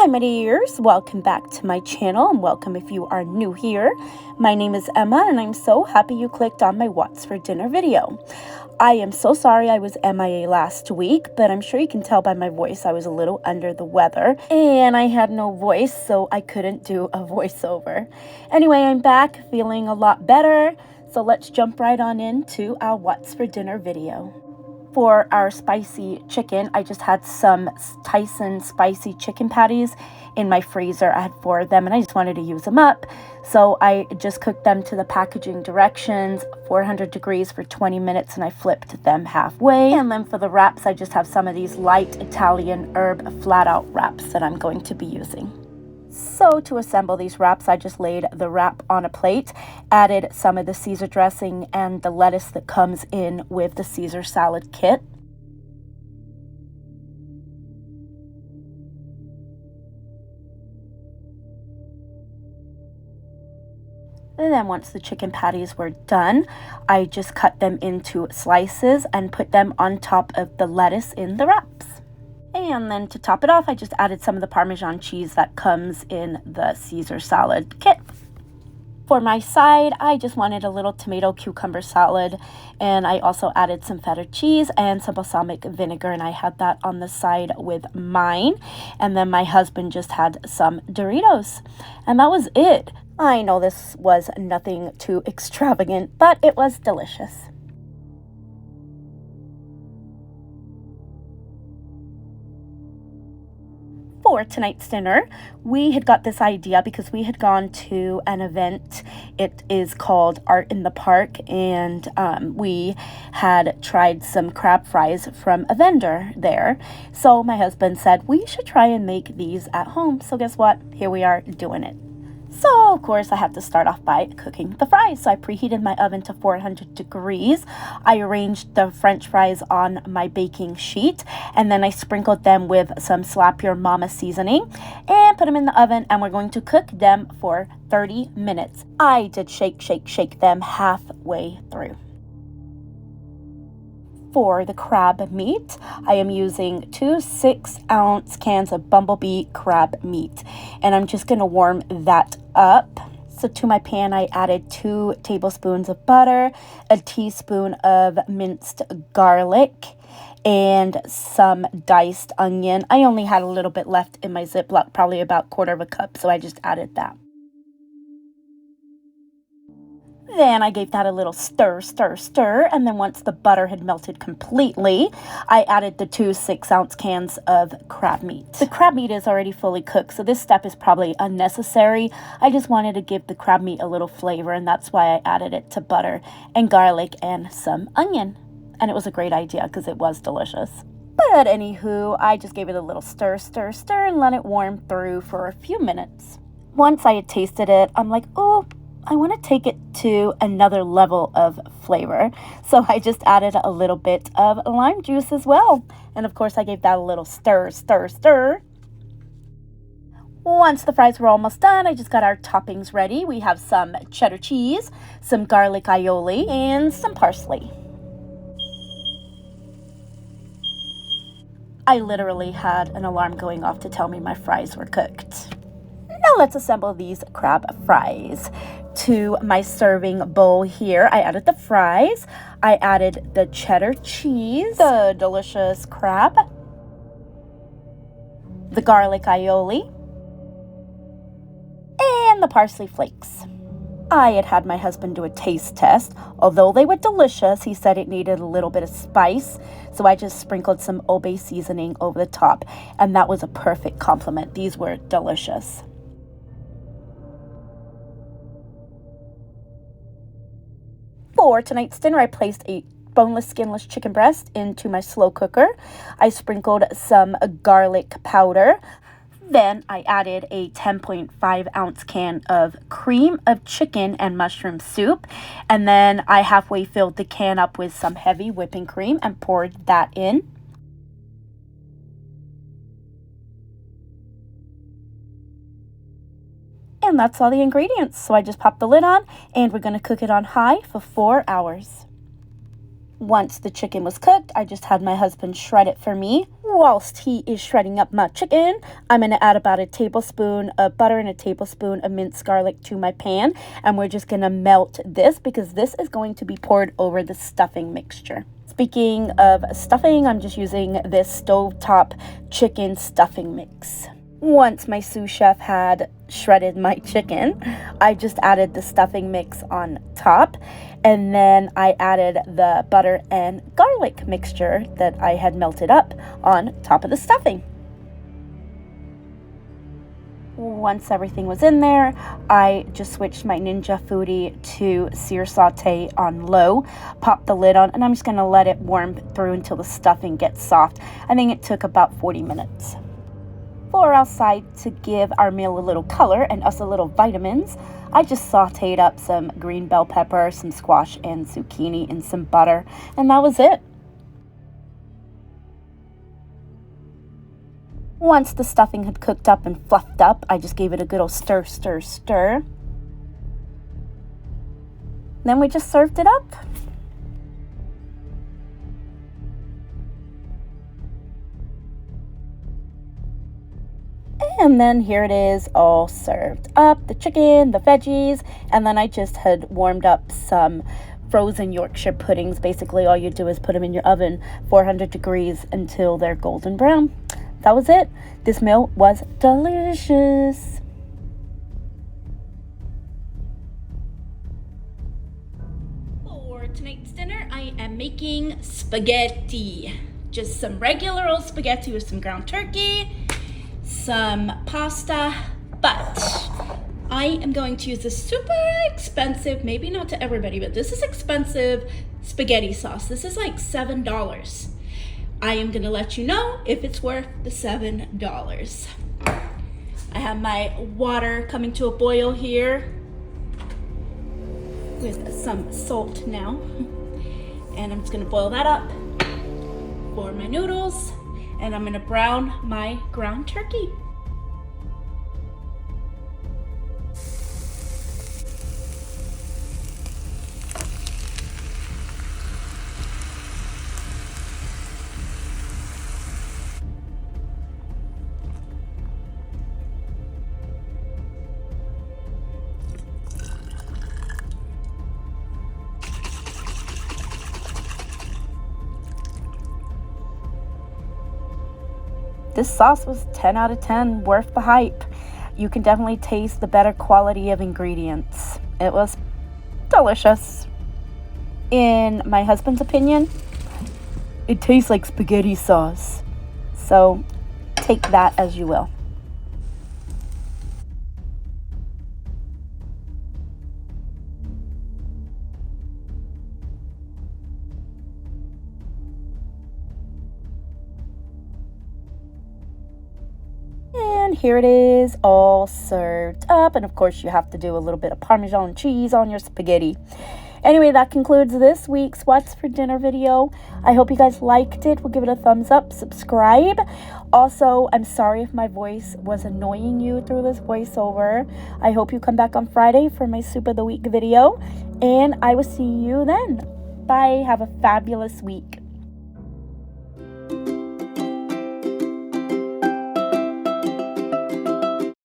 my dears, welcome back to my channel, and welcome if you are new here. My name is Emma and I'm so happy you clicked on my What's for Dinner video. I am so sorry I was MIA last week, but I'm sure you can tell by my voice I was a little under the weather and I had no voice, so I couldn't do a voiceover. Anyway, I'm back feeling a lot better, so let's jump right on into our What's for Dinner video. For our spicy chicken, I just had some Tyson spicy chicken patties in my freezer. I had 4 of them and I just wanted to use them up. So I just cooked them to the packaging directions, 400 degrees for 20 minutes, and I flipped them halfway. And then for the wraps, I just have some of these light Italian herb flat out wraps that I'm going to be using. So to assemble these wraps, I just laid the wrap on a plate, added some of the Caesar dressing and the lettuce that comes in with the Caesar salad kit. And then once the chicken patties were done, I just cut them into slices and put them on top of the lettuce in the wraps. And then to top it off, I just added some of the Parmesan cheese that comes in the Caesar salad kit. For my side, I just wanted a little tomato cucumber salad, and I also added some feta cheese and some balsamic vinegar, and I had that on the side with mine. And then my husband just had some Doritos, and that was it. I know this was nothing too extravagant, but it was delicious. For tonight's dinner, we had got this idea because we had gone to an event. It is called Art in the Park, and we had tried some crab fries from a vendor there. So my husband said we should try and make these at home. So guess what? Here we are doing it. So, of course, I have to start off by cooking the fries. So I preheated my oven to 400 degrees. I arranged the French fries on my baking sheet, and then I sprinkled them with some Slap Your Mama seasoning and put them in the oven, and we're going to cook them for 30 minutes. I did shake them halfway through. For the crab meat, I am using 2 6-ounce cans of Bumblebee crab meat, and I'm just going to warm that up. So to my pan, I added 2 tablespoons of butter, a teaspoon of minced garlic, and some diced onion. I only had a little bit left in my Ziploc, probably about 1/4 cup, so I just added that. Then I gave that a little stir, and then once the butter had melted completely, I added the 2 6-ounce cans of crab meat. The crab meat is already fully cooked, so this step is probably unnecessary. I just wanted to give the crab meat a little flavor, and that's why I added it to butter and garlic and some onion. And it was a great idea because it was delicious. But anywho, I just gave it a little stir, and let it warm through for a few minutes. Once I had tasted it, I'm like, oh, I want to take it to another level of flavor. So I just added a little bit of lime juice as well. And of course, I gave that a little stir. Once the fries were almost done, I just got our toppings ready. We have some cheddar cheese, some garlic aioli, and some parsley. I literally had an alarm going off to tell me my fries were cooked. Now let's assemble these crab fries. To my serving bowl here, I added the fries, I added the cheddar cheese, the delicious crab, the garlic aioli, and the parsley flakes. I had my husband do a taste test. Although they were delicious, he said it needed a little bit of spice, so I just sprinkled some Obe seasoning over the top, and that was a perfect compliment. These were delicious. For tonight's dinner, I placed a boneless, skinless chicken breast into my slow cooker. I sprinkled some garlic powder. Then I added a 10.5-ounce can of cream of chicken and mushroom soup. And then I halfway filled the can up with some heavy whipping cream and poured that in. And that's all the ingredients. So I just popped the lid on and we're going to cook it on high for 4 hours. Once the chicken was cooked, I just had my husband shred it for me. Whilst he is shredding up my chicken, I'm going to add about a tablespoon of butter and a tablespoon of minced garlic to my pan. And we're just going to melt this because this is going to be poured over the stuffing mixture. Speaking of stuffing, I'm just using this stovetop chicken stuffing mix. Once my sous chef had shredded my chicken, I just added the stuffing mix on top, and then I added the butter and garlic mixture that I had melted up on top of the stuffing. Once everything was in there, I just switched my Ninja Foodi to sear saute on low, popped the lid on, and I'm just going to let it warm through until the stuffing gets soft. I think it took about 40 minutes. For outside, to give our meal a little color and us a little vitamins, I just sauteed up some green bell pepper, some squash and zucchini in some butter, and that was it. Once the stuffing had cooked up and fluffed up, I just gave it a good old stir, stir, stir. Then we just served it up. And then here it is, all served up, the chicken, the veggies, and then I just had warmed up some frozen Yorkshire puddings. Basically, all you do is put them in your oven, 400 degrees, until they're golden brown. That was it. This meal was delicious. For tonight's dinner, I am making spaghetti. Just some regular old spaghetti with some ground turkey, some pasta, but I am going to use this super expensive, maybe not to everybody, but this is expensive spaghetti sauce. This is like $7. I am gonna let you know if it's worth the $7. I have my water coming to a boil here with some salt now, and I'm just gonna boil that up for my noodles, and I'm gonna brown my ground turkey. This sauce was 10 out of 10, worth the hype. You can definitely taste the better quality of ingredients. It was delicious. In my husband's opinion, it tastes like spaghetti sauce. So take that as you will. And here it is, all served up. And of course, you have to do a little bit of Parmesan cheese on your spaghetti. Anyway, that concludes this week's What's for Dinner video. I hope you guys liked it. We'll give it a thumbs up, subscribe. Also, I'm sorry if my voice was annoying you through this voiceover. I hope you come back on Friday for my Soup of the Week video. And I will see you then. Bye. Have a fabulous week.